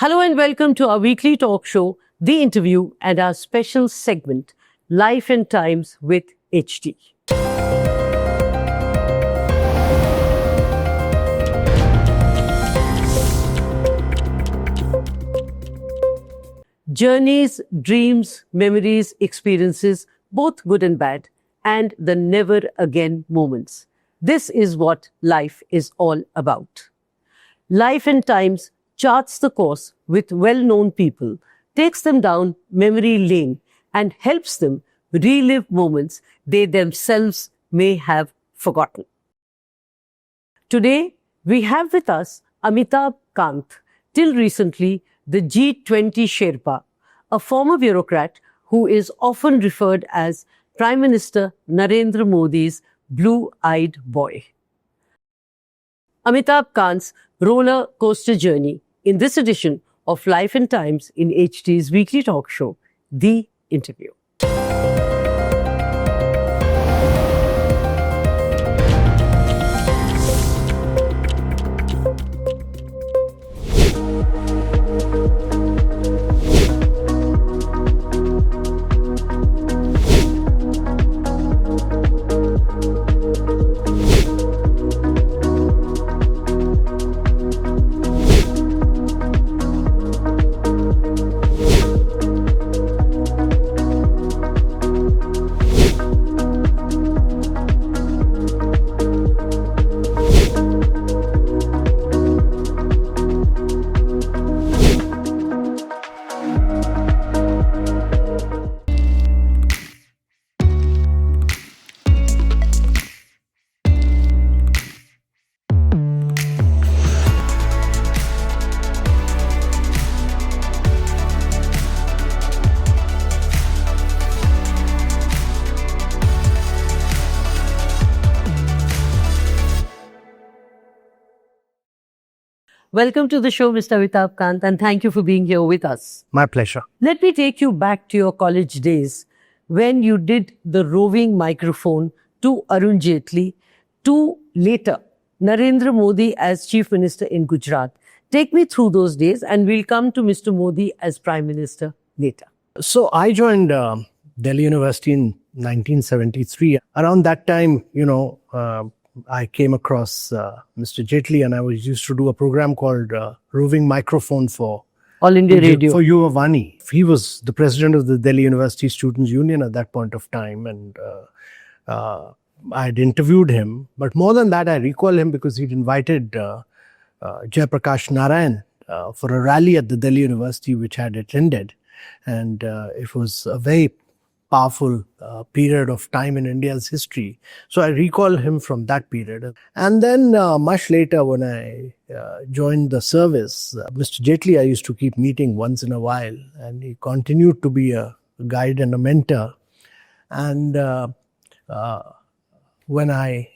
Hello and welcome to our weekly talk show, The Interview, and our special segment, Life and Times with HD. Journeys, dreams, memories, experiences, both good and bad, and the never again moments. This is what life is all about. Life and Times charts the course with well-known people, takes them down memory lane, and helps them relive moments they themselves may have forgotten. Today, we have with us Amitabh Kant, till recently the G20 Sherpa, a former bureaucrat who is often referred as Prime Minister Narendra Modi's blue-eyed boy. Amitabh Kant's roller coaster journey in this edition of Life and Times in HD's weekly talk show, The Interview. Welcome to the show, Mr. Amitabh Kant, and thank you for being here with us. My pleasure. Let me take you back to your college days when you did the roving microphone to Arun Jaitley, to later Narendra Modi as Chief Minister in Gujarat. Take me through those days and we'll come to Mr. Modi as Prime Minister later. So I joined Delhi University in 1973. Around that time, I came across Mr. Jaitley, and I used to do a program called Roving Microphone for All India Radio. For Yuvavani. He was the president of the Delhi University Students' Union at that point of time, and I had interviewed him. But more than that, I recall him because he'd invited Jayaprakash Narayan for a rally at the Delhi University, which I had attended. And it was a very powerful period of time in India's history. So I recall him from that period. And then much later when I joined the service, Mr. Jaitley, I used to keep meeting once in a while, and he continued to be a guide and a mentor. And when I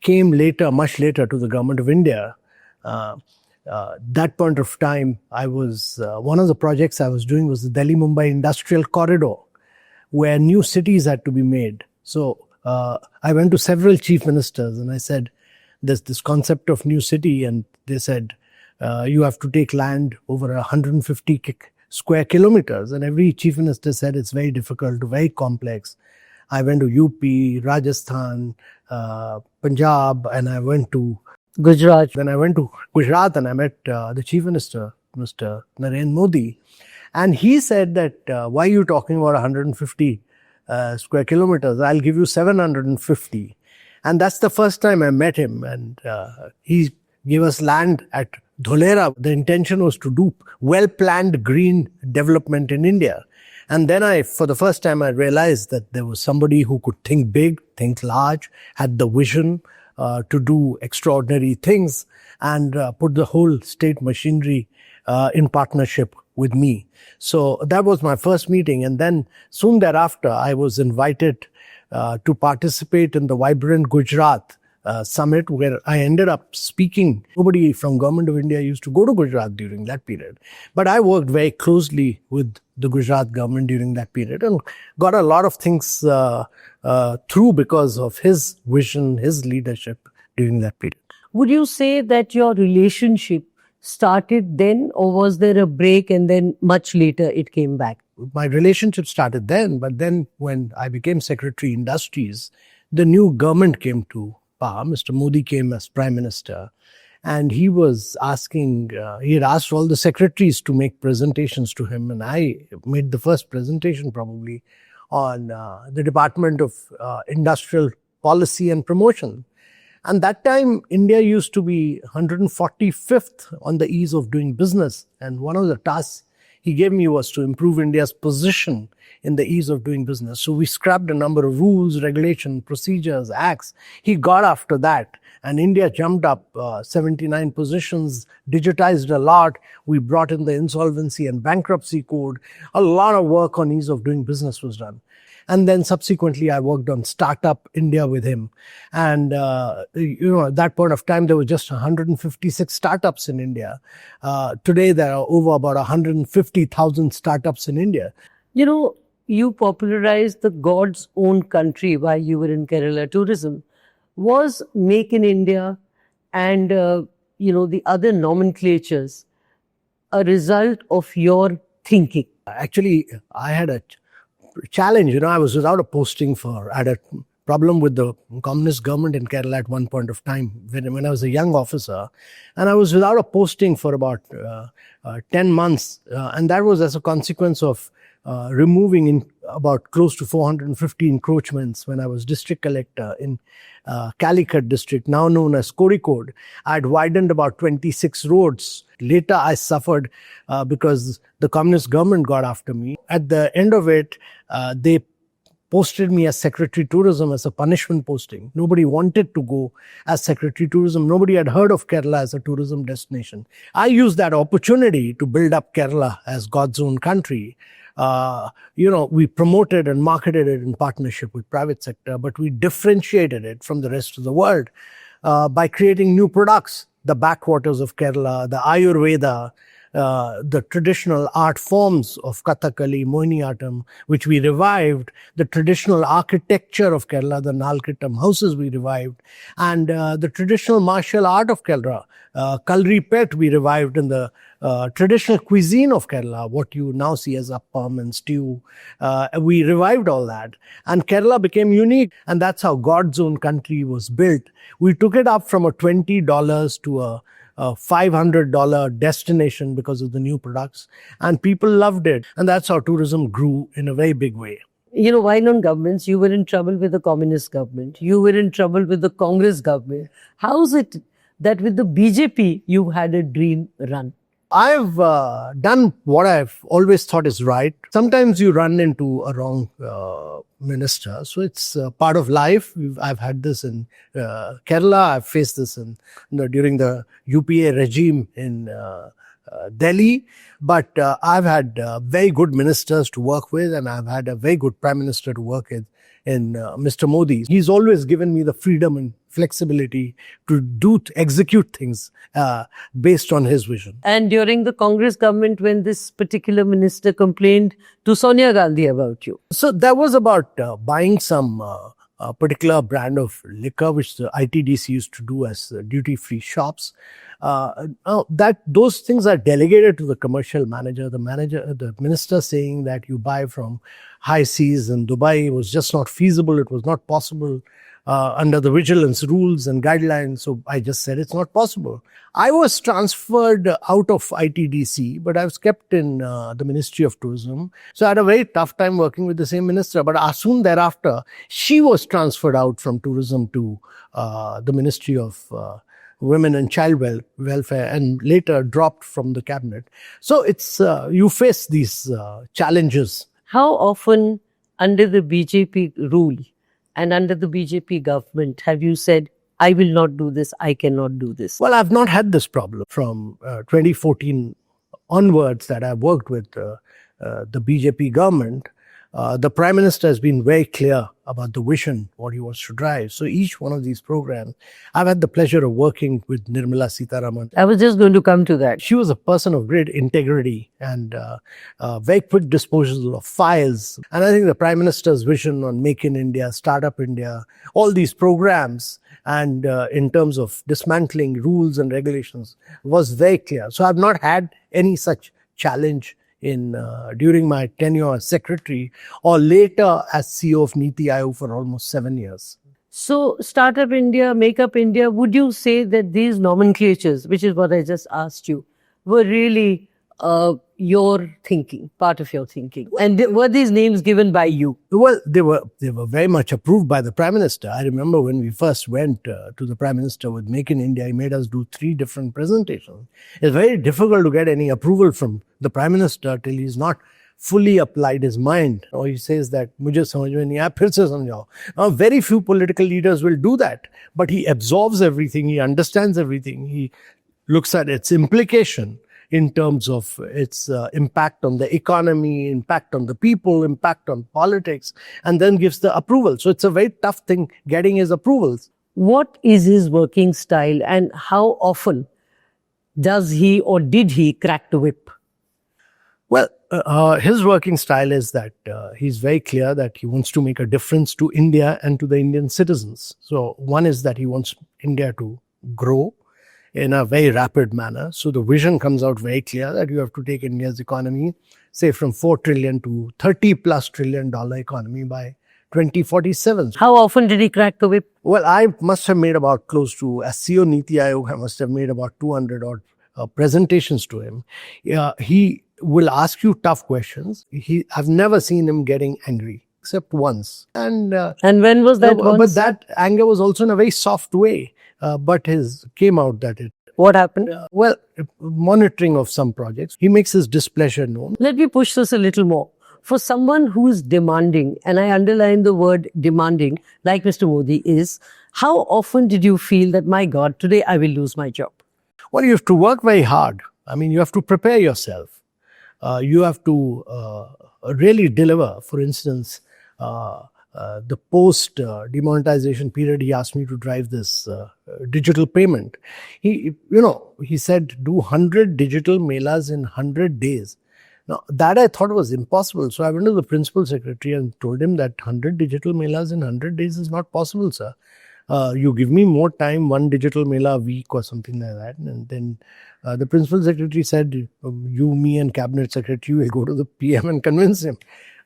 came later, much later, to the government of India, that point of time, I was one of the projects I was doing was the Delhi-Mumbai Industrial Corridor, where new cities had to be made. So I went to several chief ministers and I said, there's this concept of new city, and they said, you have to take land over 150 square kilometers. And every chief minister said it's very difficult, very complex. I went to UP, Rajasthan, Punjab, and I went to Gujarat. Then I went to Gujarat and I met the Chief Minister, Mr. Narendra Modi. And he said that, why are you talking about 150 square kilometers? I'll give you 750. And that's the first time I met him. And he gave us land at Dholera. The intention was to do well-planned green development in India. And then for the first time, I realized that there was somebody who could think big, think large, had the vision to do extraordinary things, and put the whole state machinery in partnership with me. So that was my first meeting. And then soon thereafter, I was invited to participate in the Vibrant Gujarat summit, where I ended up speaking. Nobody from Government of India used to go to Gujarat during that period. But I worked very closely with the Gujarat government during that period and got a lot of things through because of his vision, his leadership during that period. Would you say that your relationship started then, or was there a break and then much later it came back? My relationship started then, but then when I became Secretary Industries, the new government came to power. Mr. Modi came as Prime Minister, and he was asking, he had asked all the secretaries to make presentations to him, and I made the first presentation probably on the Department of Industrial Policy and Promotion. And that time, India used to be 145th on the ease of doing business. And one of the tasks he gave me was to improve India's position in the ease of doing business. So we scrapped a number of rules, regulations, procedures, acts. He got after that. And India jumped up 79 positions, digitized a lot. We brought in the insolvency and bankruptcy code. A lot of work on ease of doing business was done. And then subsequently, I worked on Startup India with him. And, at that point of time, there were just 156 startups in India. Today, there are over about 150,000 startups in India. You popularized the God's own country while you were in Kerala tourism. Was Make in India and, the other nomenclatures a result of your thinking? Actually, I had a challenge. I was without a posting I had a problem with the communist government in Kerala at one point of time when I was a young officer, and I was without a posting for about 10 months. And that was as a consequence of removing about close to 450 encroachments when I was district collector in Calicut district, now known as Kozhikode. I'd widened about 26 roads. Later, I suffered because the communist government got after me. At the end of it, they posted me as Secretary Tourism as a punishment posting. Nobody wanted to go as Secretary Tourism. Nobody had heard of Kerala as a tourism destination. I used that opportunity to build up Kerala as God's own country. We promoted and marketed it in partnership with private sector, but we differentiated it from the rest of the world by creating new products, the backwaters of Kerala, the Ayurveda, the traditional art forms of Kathakali, Mohiniyattam, which we revived, the traditional architecture of Kerala, the Nalkittam houses we revived, and the traditional martial art of Kerala, Kalripet we revived, in the traditional cuisine of Kerala, what you now see as appam and stew. We revived all that. And Kerala became unique. And that's how God's own country was built. We took it up from a $20 to a $500 destination because of the new products. And people loved it. And that's how tourism grew in a very big way. While on governments, you were in trouble with the communist government. You were in trouble with the Congress government. How is it that with the BJP, you had a dream run? I've done what I've always thought is right. Sometimes you run into a wrong minister. So it's part of life. I've had this in Kerala. I've faced this during the UPA regime in Delhi. But I've had very good ministers to work with, and I've had a very good prime minister to work with in Mr. Modi. He's always given me the freedom and flexibility to execute things based on his vision. And during the Congress government, when this particular minister complained to Sonia Gandhi about you? So that was about buying some particular brand of liquor, which the ITDC used to do as duty-free shops. Those things are delegated to the commercial manager. The minister saying that you buy from high seas in Dubai was just not feasible. It was not possible under the vigilance rules and guidelines. So I just said it's not possible. I was transferred out of ITDC, but I was kept in the Ministry of Tourism. So I had a very tough time working with the same minister. But soon thereafter, she was transferred out from tourism to the Ministry of Women and Child Welfare, and later dropped from the cabinet. So it's you face these challenges. How often under the BJP rule and under the BJP government have you said, I will not do this, I cannot do this? Well, I've not had this problem from 2014 onwards that I've worked with the BJP government. the Prime Minister has been very clear about the vision, what he wants to drive. So each one of these programs, I've had the pleasure of working with Nirmala Sitharaman. I was just going to come to that. She was a person of great integrity and very quick disposal of files. And I think the Prime Minister's vision on Make in India, Startup India, all these programs, and in terms of dismantling rules and regulations was very clear. So I've not had any such challenge during my tenure as secretary or later as CEO of Niti Aayog for almost 7 years. So, Startup India, Make Up India, would you say that these nomenclatures, which is what I just asked you, were really your thinking, part of your thinking? And were these names given by you? Well, they were very much approved by the Prime Minister. I remember when we first went to the Prime Minister with Make in India, he made us do 3 different presentations. It's very difficult to get any approval from the Prime Minister till he's not fully applied his mind, or he says that mujhe samajh mein nahi aaya, phir se samjhao. Now, very few political leaders will do that, but he absorbs everything, he understands everything, he looks at its implication in terms of its impact on the economy, impact on the people, impact on politics, and then gives the approval. So it's a very tough thing getting his approvals. What is his working style, and how often does he or did he crack the whip? Well, his working style is that he's very clear that he wants to make a difference to India and to the Indian citizens. So one is that he wants India to grow in a very rapid manner. So the vision comes out very clear that you have to take India's economy, say from $4 trillion to $30+ trillion economy by 2047. How often did he crack the whip? Well, I must have made about close to, as CEO Niti Aayog, I must have made about 200 odd presentations to him. He will ask you tough questions. I've never seen him getting angry, except once. And when was that once? But that anger was also in a very soft way. But his came out that it. What happened? Monitoring of some projects. He makes his displeasure known. Let me push this a little more. For someone who is demanding, and I underline the word demanding, like Mr. Modi is, how often did you feel that, my God, today I will lose my job? Well, you have to work very hard. I mean, you have to prepare yourself. You have to really deliver. For instance, the post-demonetization period, he asked me to drive this digital payment. He said, do 100 digital melas in 100 days. Now, that I thought was impossible. So I went to the principal secretary and told him that 100 digital melas in 100 days is not possible, sir. You give me more time, 1 digital mela a week or something like that. And then the principal secretary said, you, me and cabinet secretary will go to the PM and convince him.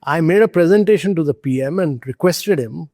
I made a presentation to the PM and requested him.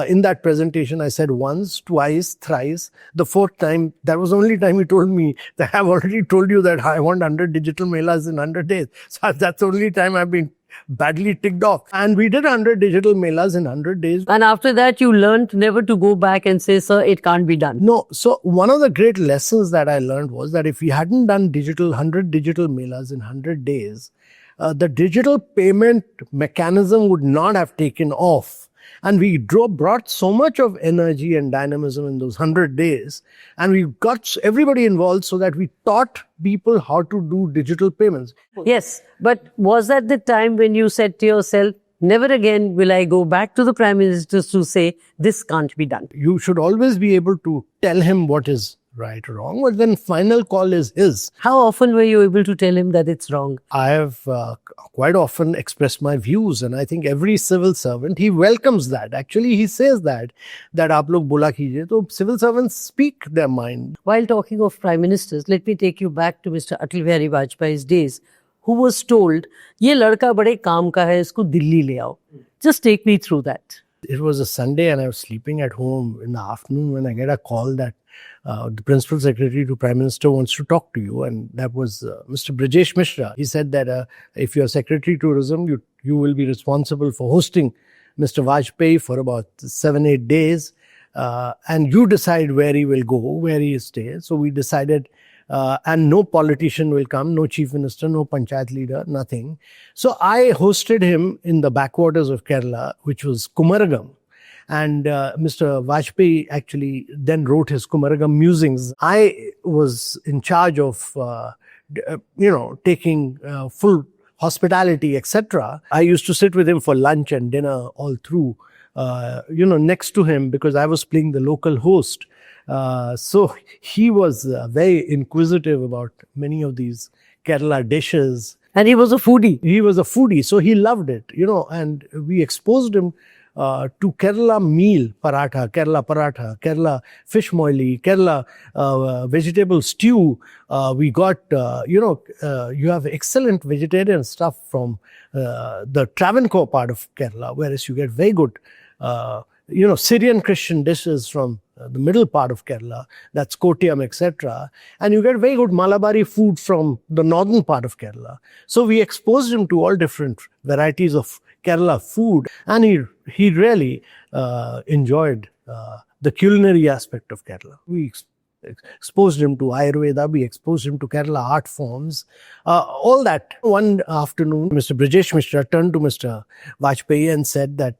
In that presentation, I said once, twice, thrice. The 4th time, that was the only time he told me that I've already told you that I want 100 digital melas in 100 days. So that's the only time I've been badly ticked off. And we did 100 digital melas in 100 days. And after that, you learned never to go back and say, sir, it can't be done. No. So one of the great lessons that I learned was that if we hadn't done 100 digital melas in 100 days, the digital payment mechanism would not have taken off. And we brought so much of energy and dynamism in those 100 days. And we got everybody involved so that we taught people how to do digital payments. Yes, but was that the time when you said to yourself, never again will I go back to the Prime Minister to say, this can't be done? You should always be able to tell him what is right or wrong, but then final call is his. How often were you able to tell him that it's wrong? I have quite often expressed my views, and I think every civil servant, he welcomes that. Actually, he says that aap log bola kijiye, so civil servants speak their mind. While talking of Prime Ministers, let me take you back to Mr. Atal Bihari Vajpayee's days, who was told, ye ladka bade kaam ka hai, isko Delhi le aao. Just take me through that. It was a Sunday and I was sleeping at home in the afternoon when I get a call that the principal secretary to Prime Minister wants to talk to you, and that was Mr. Brajesh Mishra. He said that if you're Secretary Tourism, you will be responsible for hosting Mr. Vajpayee for about 7-8 days, and you decide where he will go, where he stays. So we decided, and no politician will come, no chief minister, no panchayat leader, nothing. So I hosted him in the backwaters of Kerala, which was Kumaragam. And Mr. Vajpayee actually then wrote his Kumaragam musings. I was in charge of, taking full hospitality, etc. I used to sit with him for lunch and dinner all through, next to him because I was playing the local host. So he was very inquisitive about many of these Kerala dishes. And he was a foodie. He was a foodie, so he loved it, and we exposed him to Kerala meal, paratha, Kerala fish moili, Kerala vegetable stew. We got, you have excellent vegetarian stuff from the Travancore part of Kerala, whereas you get very good, Syrian Christian dishes from the middle part of Kerala, that's Kottayam, etc. And you get very good Malabari food from the northern part of Kerala. So we exposed him to all different varieties of Kerala food, and he really enjoyed the culinary aspect of Kerala. We exposed him to Ayurveda, we exposed him to Kerala art forms, all that. One afternoon, Mr. Brajesh Mishra turned to Mr. Vajpayee and said that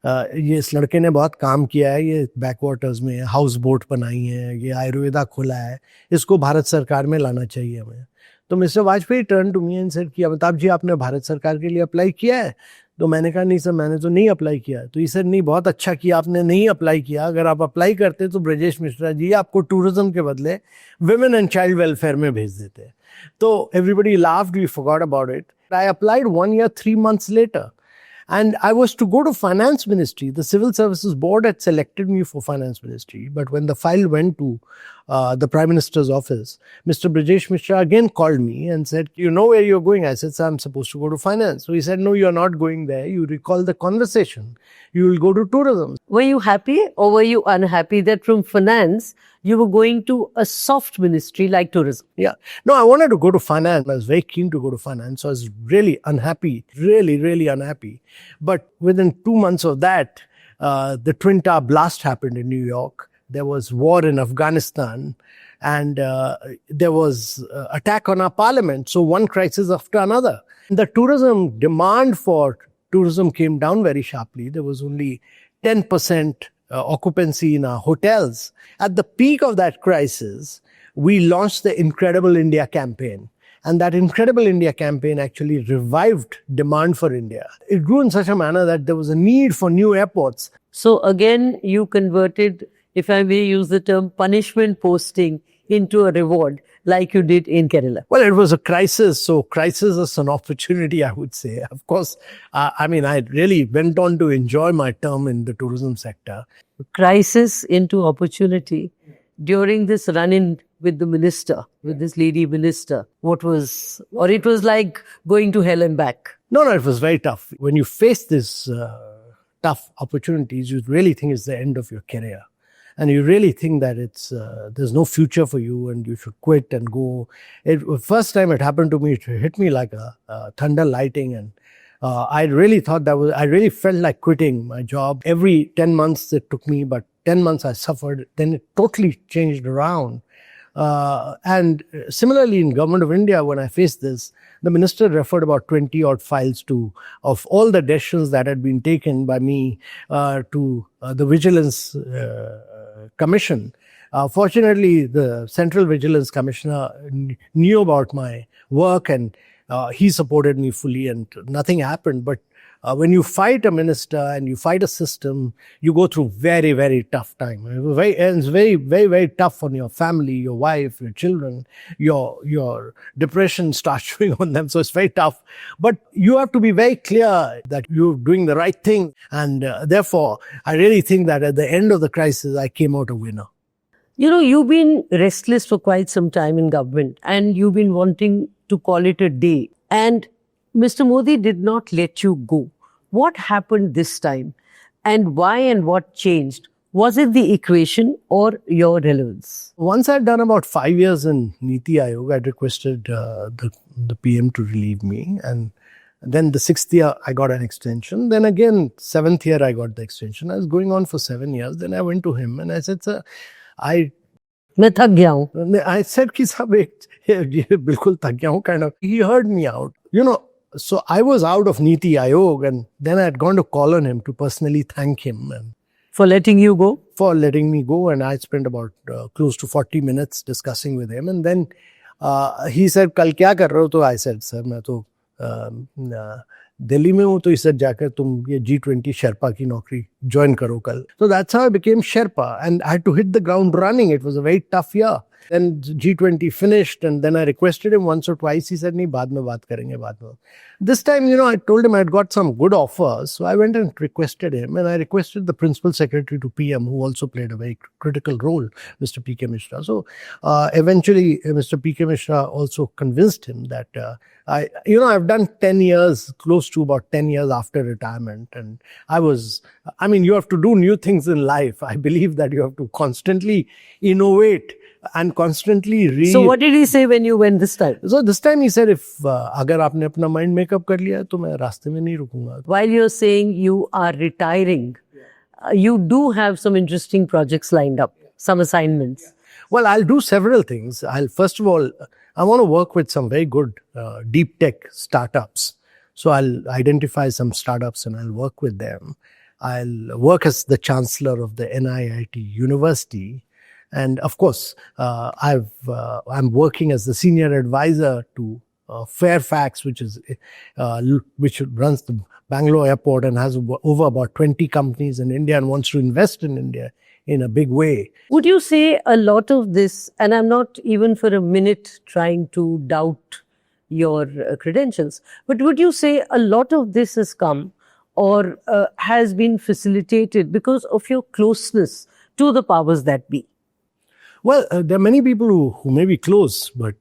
ये इस लड़के ने बहुत काम किया है, ये backwaters में हाउस बोट बनाई है, ये आयुर्वेदा खोला है, इसको भारत सरकार में लाना चाहिए हमें. तो mister Vajpayee turn to me and said कि अमिताभ जी आपने भारत सरकार के लिए अप्लाई किया है? तो मैंने कहा नहीं सर, मैंने तो नहीं अप्लाई किया. तो ये सर नहीं, बहुत अच्छा किया आपने नहीं अप्लाई किया. अगर आप अप्लाई करते तो ब्रजेश मिश्रा जी आपको टूरिज्म के बदले विमेन एंड चाइल्ड वेलफेयर में भेज देते. तो everybody laughed, we forgot about it. I applied 1 year 3 months later. And I was to go to finance ministry. The civil services board had selected me for finance ministry. But when the file went to the prime minister's office, Mr. Brajesh Mishra again called me and said, you know where you're going? I said, sir, I'm supposed to go to finance. So he said, no, you're not going there. You recall the conversation. You will go to tourism. Were you happy or were you unhappy that from finance, you were going to a soft ministry like tourism? Yeah. No, I wanted to go to finance. I was very keen to go to finance. So I was really unhappy, really unhappy. But within 2 months of that, the Twin Tower blast happened in New York. There was war in Afghanistan, and there was attack on our parliament. So one crisis after another. The tourism demand for tourism came down very sharply. There was only 10% occupancy in our hotels. At the peak of that crisis, we launched the Incredible India campaign. And that Incredible India campaign actually revived demand for India. It grew in such a manner that there was a need for new airports. So again, you converted, if I may use the term, punishment posting into a reward like you did in Kerala. Well, it was a crisis. So crisis is an opportunity, I would say. Of course, I really went on to enjoy my term in the tourism sector. Crisis into opportunity. During this run-in with the minister, with this lady minister, it was like going to hell and back? No, it was very tough. When you face this tough opportunities, you really think it's the end of your career. And you really think that there's no future for you and you should quit and go. First time it happened to me, it hit me like a thunder lightning. And I really felt like quitting my job. Every 10 months it took me, but 10 months I suffered. Then it totally changed around. And similarly in Government of India, when I faced this, the minister referred about 20 odd files of all the decisions that had been taken by me to the Vigilance Commission. Fortunately, the Central Vigilance Commissioner knew about my work and he supported me fully and nothing happened. But when you fight a minister and you fight a system, you go through very, very tough time. It's very, very, very tough on your family, your wife, your children. Your depression starts showing on them. So it's very tough. But you have to be very clear that you're doing the right thing. And therefore, I really think that at the end of the crisis, I came out a winner. You know, you've been restless for quite some time in government and you've been wanting to call it a day. And Mr. Modi did not let you go. What happened this time and why and what changed? Was it the equation or your relevance? Once I'd done about 5 years in Niti Aayog, I'd requested the PM to relieve me. And then the 6th year, I got an extension. Then again, 7th year, I got the extension. I was going on for 7 years. Then I went to him and I said, sir, I said, ki sahab, bilkul thak gaya hu, kind of. He heard me out. So I was out of Niti Aayog and then I had gone to call on him to personally thank him. And for letting you go? For letting me go. And I spent about close to 40 minutes discussing with him. And then he said, kal kya kar rahe ho? So I said, sir, main to Delhi में हूँ तो इस जाकर तुम ये G20 Sherpa की नौकरी join करो कल. So that's how I became Sherpa, and I had to hit the ground running. It was a very tough year. Then G20 finished, and then I requested him once or twice. He said, "नहीं, बाद में बात करेंगे, बाद में." This time, I told him I had got some good offers, so I went and requested him, and I requested the principal secretary to PM, who also played a very critical role, Mr. P.K. Mishra. So eventually, Mr. P.K. Mishra also convinced him that I've done 10 years, close to about 10 years after retirement, and you have to do new things in life. I believe that you have to constantly innovate and constantly So what did he say when you went this time? So this time he said, if अगर आपने अपना mind make up कर लिया तो मैं रास्ते में नहीं रुकूंगा. While you're saying you are retiring, you do have some interesting projects lined up, some assignments. Well, I'll do several things. First of all, I want to work with some very good deep tech startups. So I'll identify some startups and I'll work with them. I'll work as the chancellor of the NIIT University. And of course, I'm working as the senior advisor to Fairfax, which runs the Bangalore airport and has over about 20 companies in India and wants to invest in India in a big way. Would you say a lot of this, and I'm not even for a minute trying to doubt your credentials, but would you say a lot of this has come or has been facilitated because of your closeness to the powers that be? Well, there are many people who may be close, but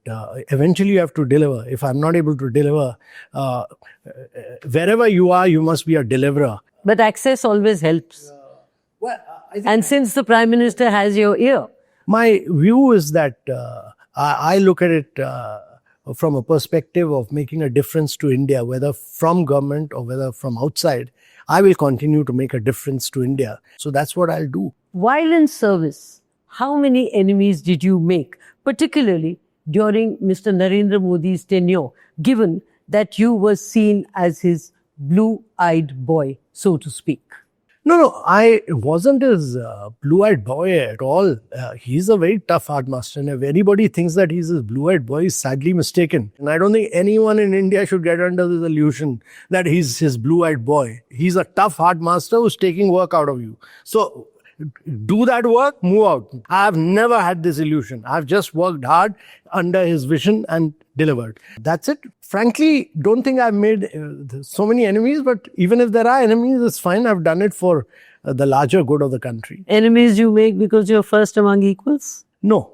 eventually you have to deliver. If I'm not able to deliver, wherever you are, you must be a deliverer. But access always helps. And since the Prime Minister has your ear. My view is that I look at it from a perspective of making a difference to India, whether from government or whether from outside. I will continue to make a difference to India. So that's what I'll do. While in service, how many enemies did you make, particularly during Mr. Narendra Modi's tenure, given that you were seen as his blue-eyed boy, so to speak? No, I wasn't his blue-eyed boy at all. He's a very tough hard master, and if anybody thinks that he's his blue-eyed boy, he's sadly mistaken. And I don't think anyone in India should get under this illusion that he's his blue-eyed boy. He's a tough hard master who's taking work out of you. So do that work, move out. I've never had this illusion. I've just worked hard under his vision and delivered. That's it. Frankly, don't think I've made so many enemies, but even if there are enemies, it's fine. I've done it for the larger good of the country. Enemies you make because you're first among equals? No.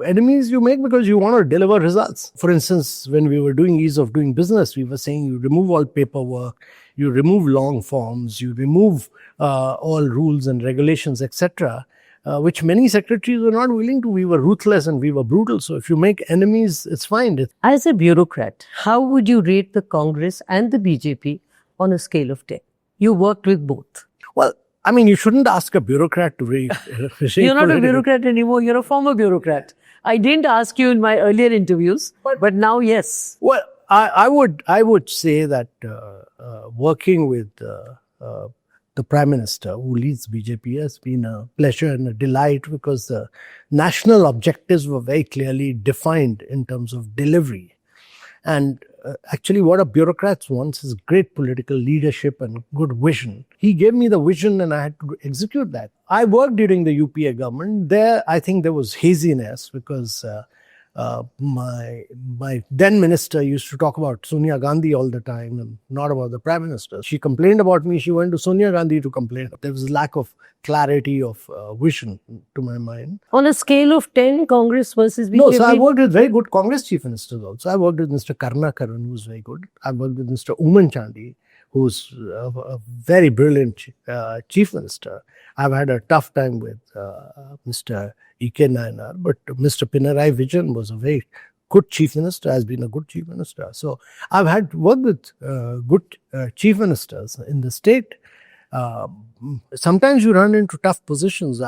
Enemies you make because you want to deliver results. For instance, when we were doing ease of doing business, we were saying you remove all paperwork, you remove long forms, you remove all rules and regulations, etc., which many secretaries were not willing to. We were ruthless and we were brutal. So if you make enemies, it's fine. As a bureaucrat, how would you rate the Congress and the BJP on a scale of 10? You worked with both. Well, you shouldn't ask a bureaucrat to rate. You're not a bureaucrat anymore. You're a former bureaucrat. I didn't ask you in my earlier interviews, but now, yes. Well, I would say that working with the Prime Minister who leads BJP has been a pleasure and a delight because the national objectives were very clearly defined in terms of delivery. And actually what a bureaucrat wants is great political leadership and good vision. He gave me the vision and I had to execute that. I worked during the UPA government. There, I think there was haziness because my then minister used to talk about Sonia Gandhi all the time and not about the Prime Minister. She complained about me. She went to Sonia Gandhi to complain. There was lack of clarity of vision to my mind. On a scale of 10, Congress versus BJP? No, so I worked with very good Congress chief ministers also. I worked with Mr. Karnakaran, who's very good. I worked with Mr. Oomen Chandy, who's a very brilliant chief minister. I've had a tough time with Mr. E.K. Nayanar, but Mr. Pinarayi Vijayan was a very good chief minister, has been a good chief minister. So I've had worked with good chief ministers in the state. Sometimes you run into tough positions.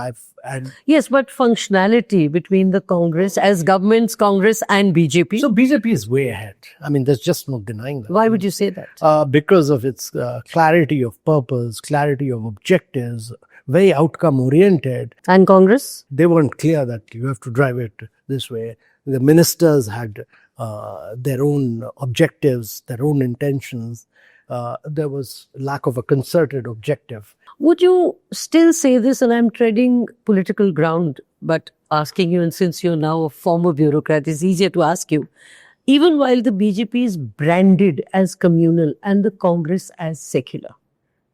Yes, but functionality between the Congress as governments, Congress and BJP? So BJP is way ahead. There's just no denying that. Why would you say that? Because of its clarity of purpose, clarity of objectives, very outcome oriented. And Congress? They weren't clear that you have to drive it this way. The ministers had their own objectives, their own intentions. There was lack of a concerted objective. Would you still say this, and I'm treading political ground, but asking you, and since you're now a former bureaucrat, it's easier to ask you, even while the BJP is branded as communal and the Congress as secular,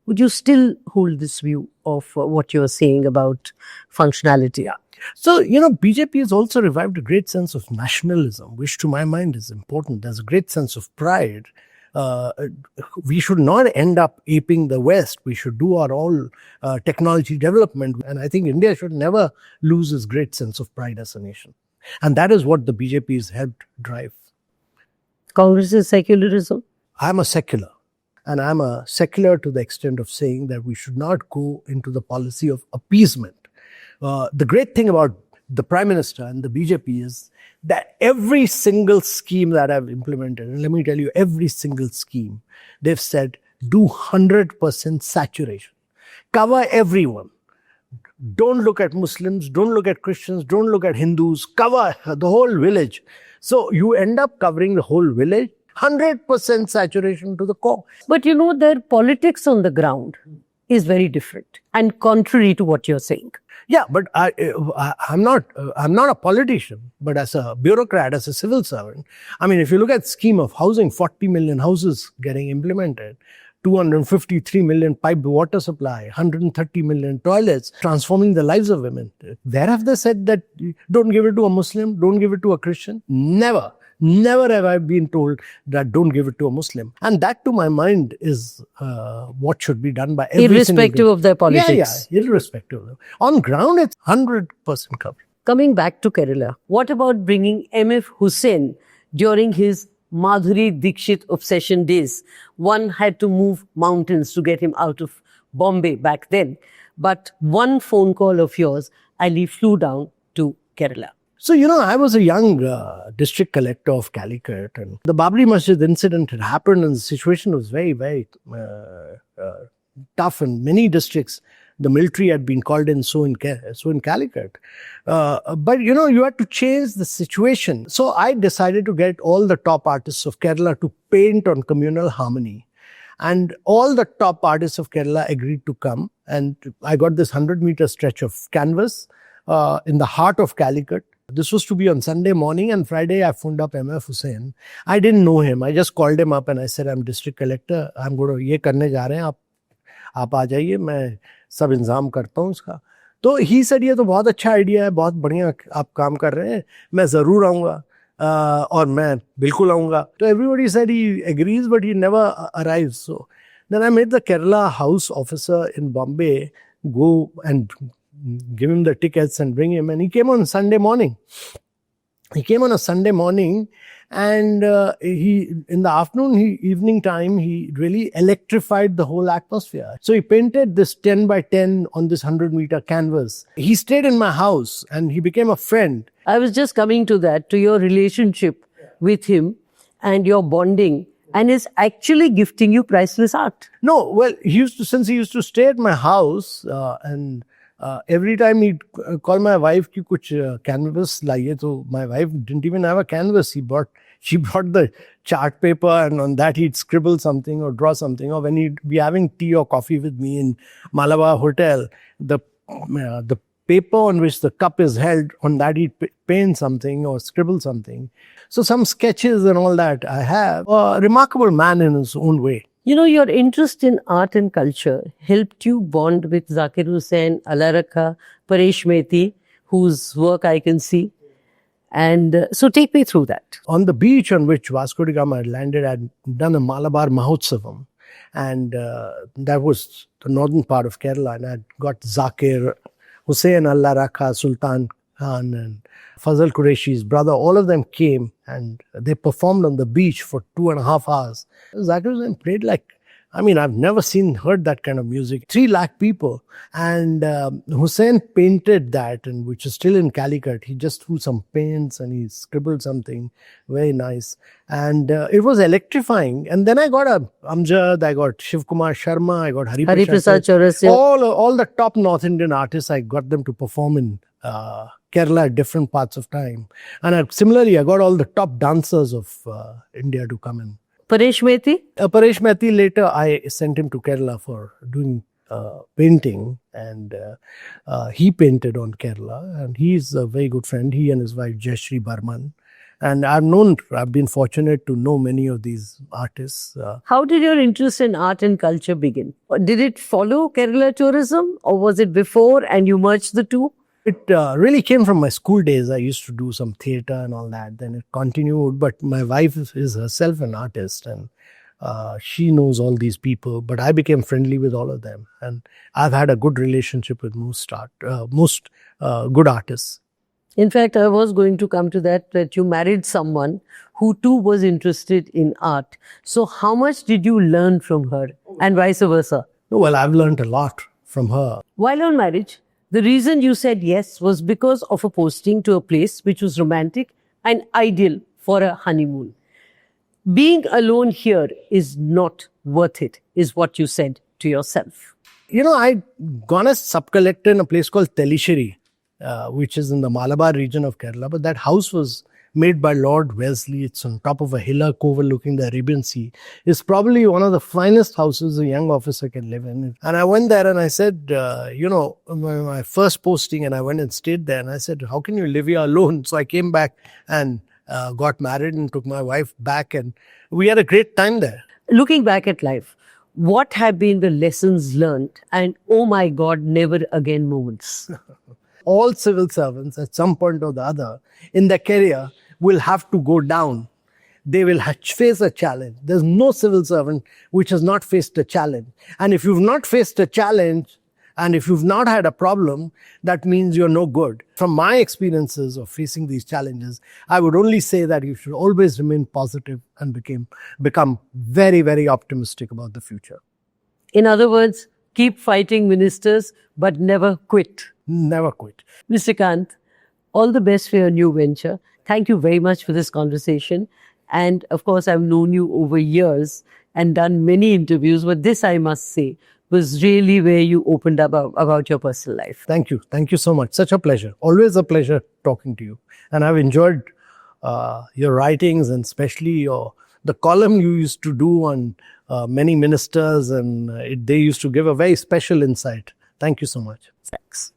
would you still hold this view of what you're saying about functionality? So, BJP has also revived a great sense of nationalism, which to my mind is important. There's a great sense of pride. We should not end up aping the West. We should do our own technology development. And I think India should never lose its great sense of pride as a nation. And that is what the BJP has helped drive. Congress is secularism? I'm a secular. And I'm a secular to the extent of saying that we should not go into the policy of appeasement. The great thing about the Prime Minister and the BJP is that every single scheme that I've implemented, and let me tell you, every single scheme, they've said, do 100% saturation. Cover everyone. Don't look at Muslims, don't look at Christians, don't look at Hindus, cover the whole village. So you end up covering the whole village, 100% saturation to the core. But their politics on the ground is very different and contrary to what you're saying. Yeah, but I'm not a politician, but as a bureaucrat, as a civil servant, I mean, if you look at scheme of housing, 40 million houses getting implemented, 253 million piped water supply, 130 million toilets, transforming the lives of women. Where have they said that don't give it to a Muslim, don't give it to a Christian? Never. Never have I been told that don't give it to a Muslim. And that, to my mind, is what should be done by every irrespective of their politics. Yeah, irrespective. On ground, it's 100% covered. Coming back to Kerala, what about bringing MF Hussain during his Madhuri Dixit obsession days? One had to move mountains to get him out of Bombay back then. But one phone call of yours, Ali flew down to Kerala. So, I was a young district collector of Calicut, and the Babri Masjid incident had happened, and the situation was very, very tough in many districts. The military had been called in, so in Calicut. But, you had to change the situation. So I decided to get all the top artists of Kerala to paint on communal harmony. And all the top artists of Kerala agreed to come. And I got this 100-meter stretch of canvas in the heart of Calicut. This was to be on Sunday morning, and Friday I phoned up MF Hussain. I didn't know him. I just called him up and I said, I'm district collector. I'm going to ये करने जा रहे हैं. आप आ जाइए. मैं सब इंतजाम करता हूँ उसका. तो he said, ये तो बहुत अच्छा आइडिया है. बहुत बढ़िया आप काम कर रहे हैं. मैं जरूर आऊँगा. और मैं बिल्कुल आऊँगा. So everybody said he agrees, but he never arrives. So then I made the Kerala House officer in Bombay go and give him the tickets and bring him. And he came on Sunday morning. He came on a Sunday morning, and in the evening time, he really electrified the whole atmosphere. So he painted this 10 by 10 on this 100-meter canvas. He stayed in my house and he became a friend. I was just coming to that, to your relationship with him and your bonding, and is actually gifting you priceless art. No, well, since he used to stay at my house, and every time he'd call my wife ki kuch canvas laiye, so my wife didn't even have a canvas. She brought the chart paper, and on that he'd scribble something or draw something. Or when he'd be having tea or coffee with me in Malabar Hotel, the paper on which the cup is held, on that he'd paint something or scribble something. So some sketches and all that I have. A remarkable man in his own way. Your interest in art and culture helped you bond with Zakir Hussain, Allah Rakha, Paresh Mehti, whose work I can see. And so take me through that. On the beach on which Vasco da Gama had landed, I'd done a Malabar Mahotsavam. And that was the northern part of Kerala. And I'd got Zakir Hussain, Allah Rakha, Sultan Khan, and Fazal Qureshi's brother. All of them came and they performed on the beach for 2.5 hours. Zakir Hussain played like I mean, I've never heard that kind of music. 3 lakh people. And Hussain painted that, and which is still in Calicut. He just threw some paints and he scribbled something very nice. And it was electrifying. And then I got Amjad, I got Shiv Kumar Sharma, I got Hari Prasad Prasad. Chaurasia. All the top North Indian artists, I got them to perform in Kerala at different parts of time. And similarly, I got all the top dancers of India to come in. Paresh Mehti? Paresh Mehti, later I sent him to Kerala for doing painting, and he painted on Kerala, and he's a very good friend. He and his wife Jayashree Barman. And I've been fortunate to know many of these artists. How did your interest in art and culture begin? Did it follow Kerala tourism, or was it before and you merged the two? It really came from my school days. I used to do some theatre and all that. Then it continued. But my wife is herself an artist, and she knows all these people. But I became friendly with all of them, and I've had a good relationship with most good artists. In fact, I was going to come to that you married someone who too was interested in art. So how much did you learn from her, and vice versa? Well, I've learned a lot from her. While on marriage, the reason you said yes was because of a posting to a place which was romantic and ideal for a honeymoon. Being alone here is not worth it, is what you said to yourself. I'd gone as sub-collector in a place called Telisheri, which is in the Malabar region of Kerala. But that house was made by Lord Wellesley. It's on top of a hillock overlooking the Arabian Sea. It's probably one of the finest houses a young officer can live in. And I went there and I said, my first posting, and I went and stayed there. And I said, how can you live here alone? So I came back and got married and took my wife back. And we had a great time there. Looking back at life, what have been the lessons learned and, oh my God, never again moments? All civil servants at some point or the other in their career will have to go down. They will face a challenge. There's no civil servant which has not faced a challenge. And if you've not faced a challenge, and if you've not had a problem, that means you're no good. From my experiences of facing these challenges, I would only say that you should always remain positive and become very, very optimistic about the future. In other words, keep fighting ministers, but never quit. Never quit. Mr. Kant, all the best for your new venture. Thank you very much for this conversation. And of course, I've known you over years and done many interviews, but this, I must say, was really where you opened up about your personal life. Thank you. Thank you so much. Such a pleasure. Always a pleasure talking to you. And I've enjoyed your writings, and especially the column you used to do on many ministers, and they used to give a very special insight. Thank you so much. Thanks.